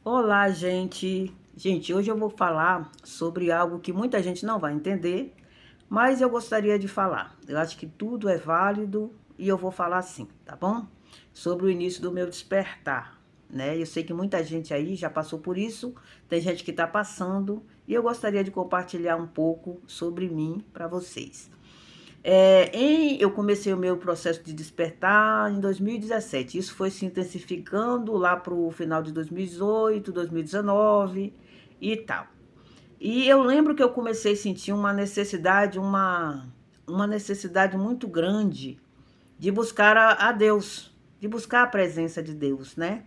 Olá, gente. Gente, hoje eu vou falar sobre algo que muita gente não vai entender, mas eu gostaria de falar. Eu acho que tudo é válido e eu vou falar assim, tá bom? Sobre o início do meu despertar, né? Eu sei que muita gente aí já passou por isso, tem gente que está passando e eu gostaria de compartilhar um pouco sobre mim para vocês. Eu comecei o meu processo de despertar em 2017. Isso foi se intensificando lá para o final de 2018, 2019 e tal. E eu lembro que eu comecei a sentir uma necessidade muito grande de buscar a Deus, de buscar a presença de Deus, né?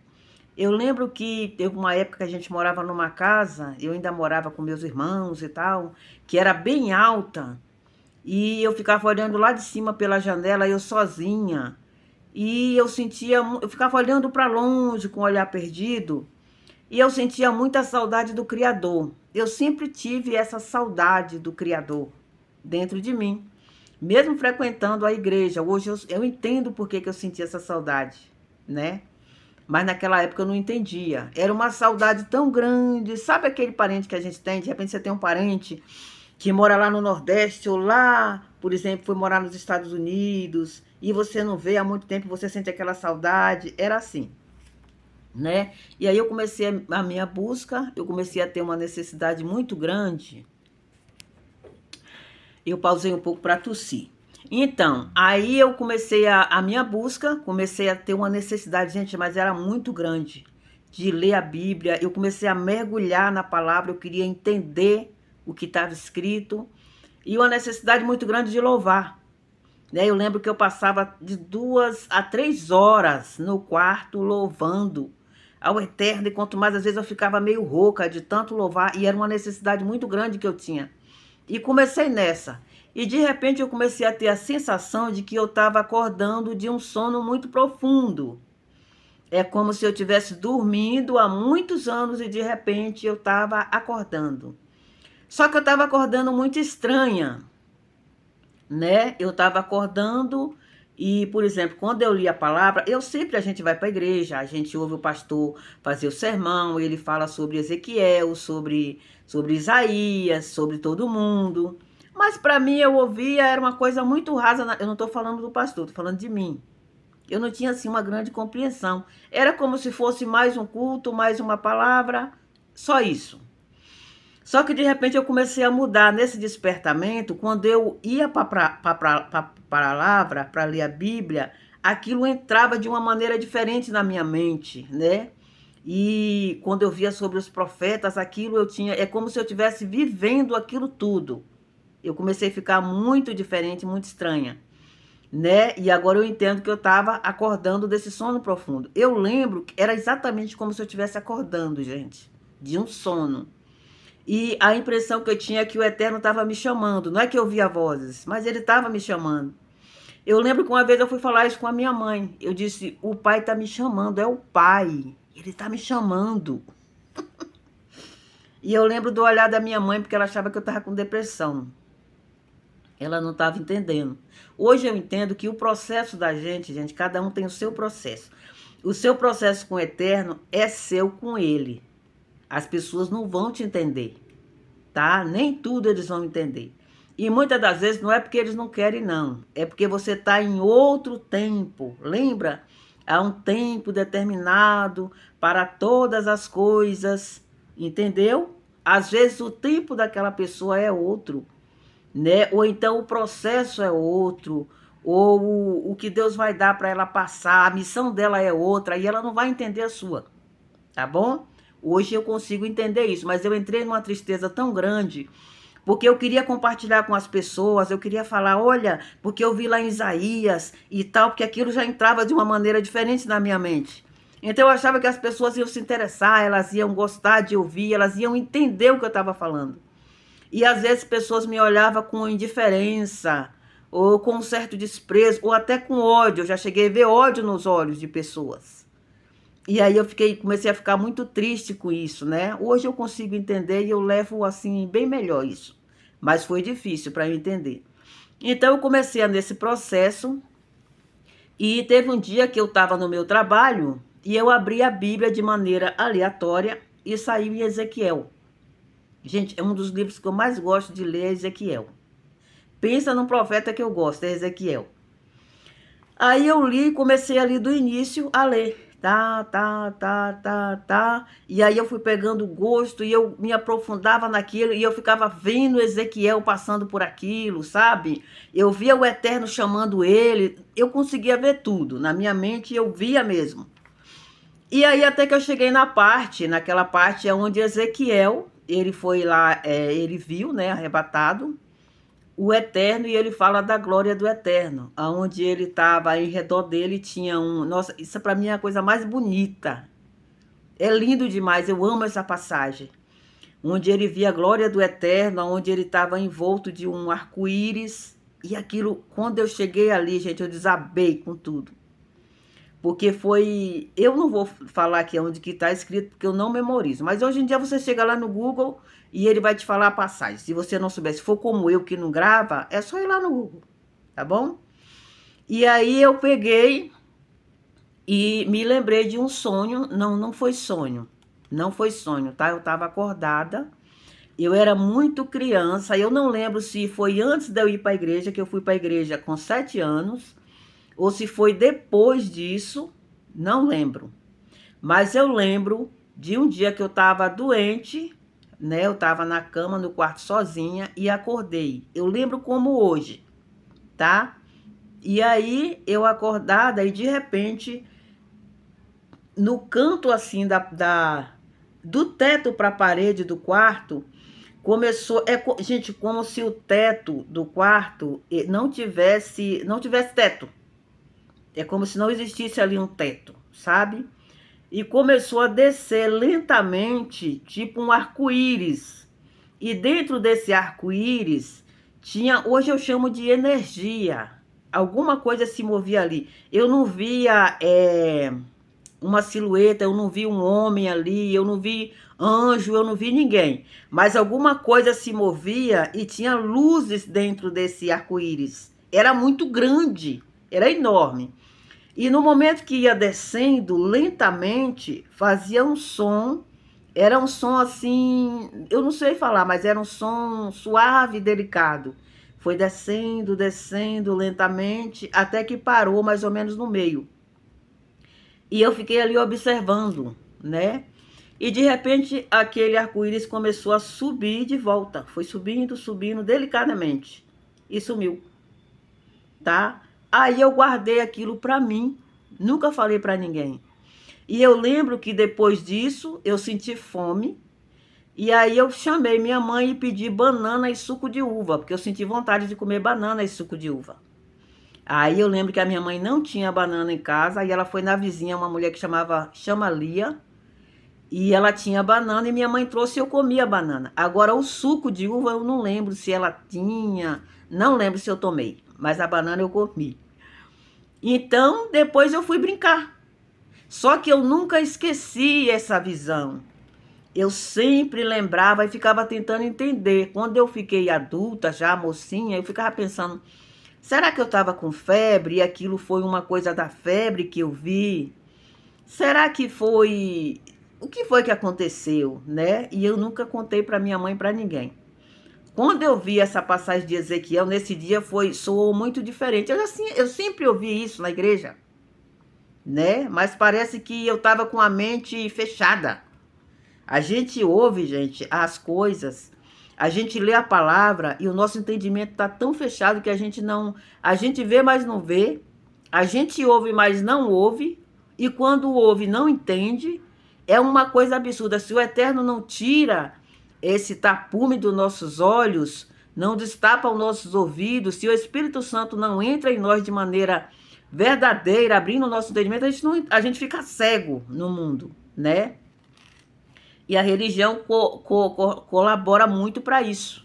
Eu lembro que teve uma época que a gente morava numa casa, eu ainda morava com meus irmãos e tal, que era bem alta, e eu ficava olhando lá de cima pela janela, eu sozinha. E eu ficava olhando para longe com o olhar perdido, e eu sentia muita saudade do Criador. Eu sempre tive essa saudade do Criador dentro de mim, mesmo frequentando a igreja. Hoje eu entendo por que eu sentia essa saudade, né? Mas naquela época eu não entendia. Era uma saudade tão grande. Sabe aquele parente que a gente tem? De repente você tem um parente que mora lá no Nordeste ou lá, por exemplo, foi morar nos Estados Unidos e você não vê há muito tempo, você sente aquela saudade. Era assim, né? E aí eu comecei a minha busca, eu comecei a ter uma necessidade muito grande. Eu pausei um pouco para tossir. Então, aí eu comecei a minha busca, comecei a ter uma necessidade, gente, mas era muito grande, de ler a Bíblia. Eu comecei a mergulhar na palavra, eu queria entender o que estava escrito, e uma necessidade muito grande de louvar. Né? Eu lembro que eu passava de 2 a 3 horas no quarto louvando ao Eterno, e quanto mais às vezes eu ficava meio rouca de tanto louvar, e era uma necessidade muito grande que eu tinha. E comecei nessa. E de repente eu comecei a ter a sensação de que eu estava acordando de um sono muito profundo. É como se eu tivesse dormindo há muitos anos e de repente eu estava acordando. Só que eu estava acordando muito estranha, né? Eu estava acordando e, por exemplo, quando eu li a palavra, a gente vai para a igreja, a gente ouve o pastor fazer o sermão, ele fala sobre Ezequiel, sobre Isaías, sobre todo mundo. Mas para mim eu ouvia, era uma coisa muito rasa, eu não estou falando do pastor, estou falando de mim. Eu não tinha assim uma grande compreensão. Era como se fosse mais um culto, mais uma palavra, só isso. Só que de repente eu comecei a mudar nesse despertamento, quando eu ia para a palavra, para ler a Bíblia, aquilo entrava de uma maneira diferente na minha mente, né? E quando eu via sobre os profetas, aquilo eu tinha, é como se eu estivesse vivendo aquilo tudo. Eu comecei a ficar muito diferente, muito estranha, né? E agora eu entendo que eu estava acordando desse sono profundo. Eu lembro que era exatamente como se eu estivesse acordando, gente, de um sono. E a impressão que eu tinha é que o Eterno estava me chamando. Não é que eu via vozes, mas ele estava me chamando. Eu lembro que uma vez eu fui falar isso com a minha mãe. Eu disse: o pai está me chamando, é o pai. Ele está me chamando. E eu lembro do olhar da minha mãe, porque ela achava que eu estava com depressão. Ela não estava entendendo. Hoje eu entendo que o processo da gente, cada um tem o seu processo. O seu processo com o Eterno é seu com ele. As pessoas não vão te entender, tá? Nem tudo eles vão entender. E muitas das vezes não é porque eles não querem, não. É porque você está em outro tempo. Lembra? Há um tempo determinado para todas as coisas. Entendeu? Às vezes o tempo daquela pessoa é outro, né? Ou então o processo é outro. Ou o que Deus vai dar para ela passar. A missão dela é outra. E ela não vai entender a sua. Tá bom? Hoje eu consigo entender isso, mas eu entrei numa tristeza tão grande, porque eu queria compartilhar com as pessoas, eu queria falar, olha, porque eu vi lá em Isaías e tal, porque aquilo já entrava de uma maneira diferente na minha mente. Então eu achava que as pessoas iam se interessar, elas iam gostar de ouvir, elas iam entender o que eu estava falando. E às vezes pessoas me olhavam com indiferença, ou com um certo desprezo, ou até com ódio. Eu já cheguei a ver ódio nos olhos de pessoas. E aí comecei a ficar muito triste com isso, né? Hoje eu consigo entender e eu levo assim bem melhor isso. Mas foi difícil para eu entender. Então eu comecei nesse processo e teve um dia que eu estava no meu trabalho e eu abri a Bíblia de maneira aleatória e saiu em Ezequiel. Gente, é um dos livros que eu mais gosto de ler, é Ezequiel. Pensa num profeta que eu gosto, é Ezequiel. Aí eu li, comecei ali do início a ler. Tá. E aí eu fui pegando gosto e eu me aprofundava naquilo e eu ficava vendo Ezequiel passando por aquilo, sabe? Eu via o Eterno chamando ele, eu conseguia ver tudo. Na minha mente eu via mesmo. E aí até que eu cheguei naquela parte é onde Ezequiel, ele foi lá, ele viu, né, arrebatado, o Eterno, e ele fala da glória do Eterno, aonde ele estava, em redor dele tinha um... Nossa, isso para mim é a coisa mais bonita. É lindo demais, eu amo essa passagem. Onde ele via a glória do Eterno, onde ele estava envolto de um arco-íris. E aquilo, quando eu cheguei ali, gente, eu desabei com tudo. Porque foi... Eu não vou falar aqui onde que está escrito, porque eu não memorizo. Mas hoje em dia você chega lá no Google e ele vai te falar a passagem. Se você não souber, se for como eu que não grava, é só ir lá no Google, tá bom? E aí eu peguei e me lembrei de um sonho. Não foi sonho. Não foi sonho, tá? Eu estava acordada. Eu era muito criança. Eu não lembro se foi antes de eu ir para a igreja, que eu fui para a igreja com 7 anos, ou se foi depois disso, não lembro. Mas eu lembro de um dia que eu estava doente, né? Eu estava na cama, no quarto sozinha e acordei. Eu lembro como hoje, tá? E aí eu acordada e de repente, no canto assim do teto para a parede do quarto, começou, gente, como se o teto do quarto não tivesse teto. É como se não existisse ali um teto, sabe? E começou a descer lentamente, tipo um arco-íris. E dentro desse arco-íris tinha, hoje eu chamo de energia. Alguma coisa se movia ali. Eu não via uma silhueta, eu não vi um homem ali, eu não vi anjo, eu não vi ninguém. Mas alguma coisa se movia e tinha luzes dentro desse arco-íris. Era muito grande, era enorme. E no momento que ia descendo lentamente, fazia um som, era um som assim, eu não sei falar, mas era um som suave e delicado. Foi descendo lentamente, até que parou mais ou menos no meio. E eu fiquei ali observando, né? E de repente aquele arco-íris começou a subir de volta. Foi subindo delicadamente. E sumiu, tá? Aí eu guardei aquilo para mim, nunca falei para ninguém. E eu lembro que depois disso eu senti fome. E aí eu chamei minha mãe e pedi banana e suco de uva, porque eu senti vontade de comer banana e suco de uva. Aí eu lembro que a minha mãe não tinha banana em casa, e ela foi na vizinha, uma mulher que chama Lia, e ela tinha banana e minha mãe trouxe e eu comia a banana. Agora o suco de uva eu não lembro se ela tinha, não lembro se eu tomei, mas a banana eu comi. Então depois eu fui brincar. Só que eu nunca esqueci essa visão. Eu sempre lembrava e ficava tentando entender. Quando eu fiquei adulta, já mocinha, eu ficava pensando, será que eu estava com febre e aquilo foi uma coisa da febre que eu vi? Será que foi... O que foi que aconteceu, né? E eu nunca contei para minha mãe, para ninguém. Quando eu vi essa passagem de Ezequiel, nesse dia soou muito diferente. Eu sempre ouvi isso na igreja, né? Mas parece que eu estava com a mente fechada. A gente ouve, gente, as coisas, a gente lê a palavra e o nosso entendimento está tão fechado que a gente não... A gente vê, mas não vê. A gente ouve, mas não ouve. E quando ouve, não entende. É uma coisa absurda. Se o Eterno não tira esse tapume dos nossos olhos, não destapa os nossos ouvidos, se o Espírito Santo não entra em nós de maneira verdadeira, abrindo o nosso entendimento, a gente fica cego no mundo, né? E a religião colabora muito para isso.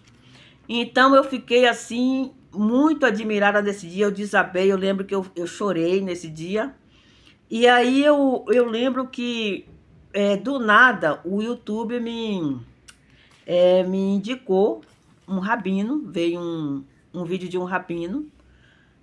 Então eu fiquei assim, muito admirada nesse dia, eu desabei, eu lembro que eu chorei nesse dia. E aí eu lembro que do nada o YouTube me indicou um rabino, veio um vídeo de um rabino,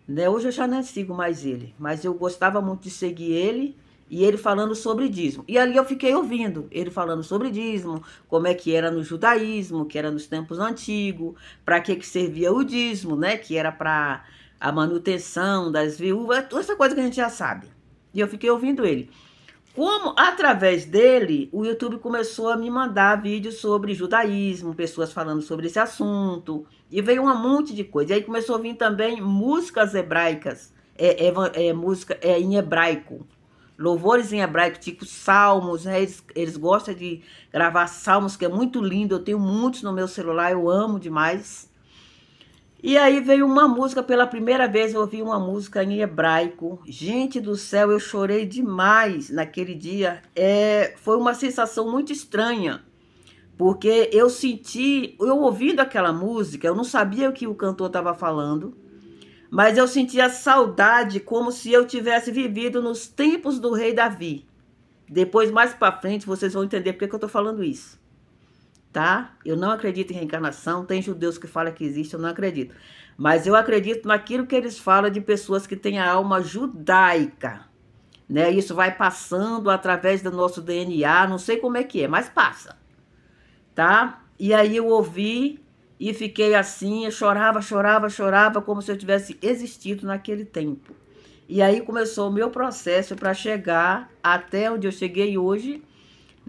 né? Hoje eu já não sigo mais ele, mas eu gostava muito de seguir ele. E ele falando sobre dízimo. E ali eu fiquei ouvindo ele falando sobre dízimo, como é que era no judaísmo, que era nos tempos antigos, para que servia o dízimo, né? Que era para a manutenção das viúvas, toda essa coisa que a gente já sabe. E eu fiquei ouvindo ele. Como, através dele, o YouTube começou a me mandar vídeos sobre judaísmo, pessoas falando sobre esse assunto, e veio um monte de coisa. E aí começou a vir também músicas hebraicas, música em hebraico, louvores em hebraico, tipo salmos, né? Eles gostam de gravar salmos, que é muito lindo, eu tenho muitos no meu celular, eu amo demais. E aí veio uma música, pela primeira vez eu ouvi uma música em hebraico. Gente do céu, eu chorei demais naquele dia. Foi uma sensação muito estranha, porque eu senti, eu ouvindo aquela música, eu não sabia o que o cantor estava falando, mas eu sentia saudade como se eu tivesse vivido nos tempos do rei Davi. Depois, mais para frente, vocês vão entender por que eu estou falando isso. Tá? Eu não acredito em reencarnação, tem judeus que falam que existe, eu não acredito. Mas eu acredito naquilo que eles falam de pessoas que têm a alma judaica, né? Isso vai passando através do nosso DNA, não sei como é que é, mas passa, tá? E aí eu ouvi e fiquei assim, eu chorava, chorava, chorava, como se eu tivesse existido naquele tempo. E aí começou o meu processo para chegar até onde eu cheguei hoje,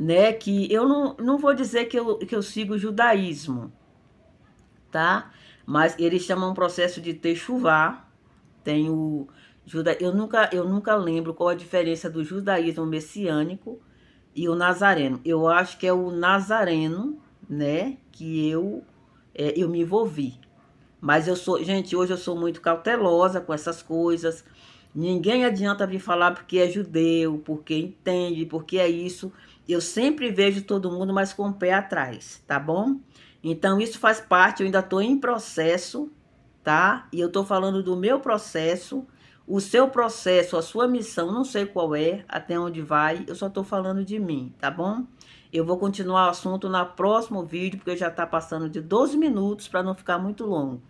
né? Que eu não vou dizer que eu sigo o judaísmo, tá? Mas eles chamam um processo de techuvá. Tem o eu nunca lembro qual a diferença do judaísmo messiânico e o nazareno. Eu acho que é o nazareno, né? Que eu me envolvi. Mas eu sou, gente, hoje eu sou muito cautelosa com essas coisas. Ninguém adianta vir falar porque é judeu, porque entende, porque é isso. Eu sempre vejo todo mundo, mas com o pé atrás, tá bom? Então, isso faz parte, eu ainda estou em processo, tá? E eu estou falando do meu processo, o seu processo, a sua missão, não sei qual é, até onde vai, eu só estou falando de mim, tá bom? Eu vou continuar o assunto no próximo vídeo, porque já está passando de 12 minutos para não ficar muito longo.